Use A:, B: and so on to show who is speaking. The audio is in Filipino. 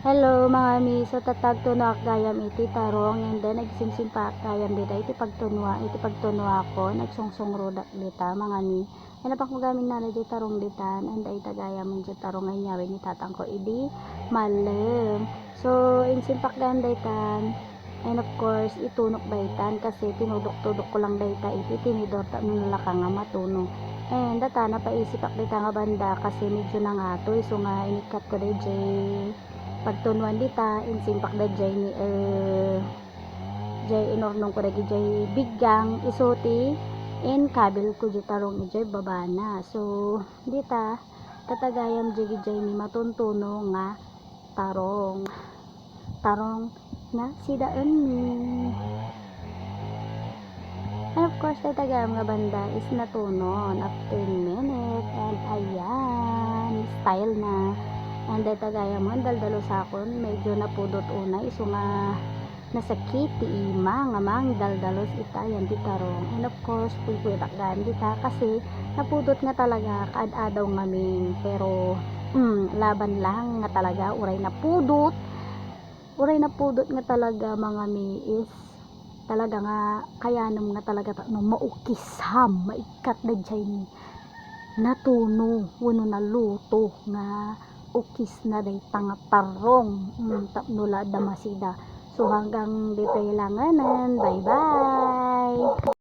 A: Hello mga mi, so tatag tuno ak gayam iti tarong and then nagsimsimpa ak gayam dita iti pagtunwa ko nagsungsong rodak dita mga mi. Hanapak mo gamin na di tarong ditan and ay tagayam mo di tarong ay nyawin ni tatang ko idi malem. So insimpak gayam ditan and of course itunok daytan kasi tinudok-tudok ko lang dayta iti tinidor ta nalaka nga matuno. And data napaisip ak dita nga banda kasi medyo nangatoy so nga inikat ko day pagtunuan dita insimpak da jay ni jay inornong ko dagi jay biggang isuti in kabil ko jay tarong jay babana so dita tatagayam jay ni matuntuno nga tarong nga sidaan ni and of course tatagayam nga banda is natunon after 10 minutes and ayan style na. And dito gaya mo, daldalo sa akon, medyo napudot unay, so nga nasakit ti ima nga mang daldalos ita yan di tarong. And of course, pulpuitakgan dita kasi napudot nga talaga kaad-adaw ngamin. Pero laban lang nga talaga, uray napudot nga talaga mga mi is talaga nga kayanom nga talaga no maukisham, maikat na dyan natuno, wano na luto nga ukis na day tanga tarong tapnula damasida. So hanggang dito ilanganan, bye bye.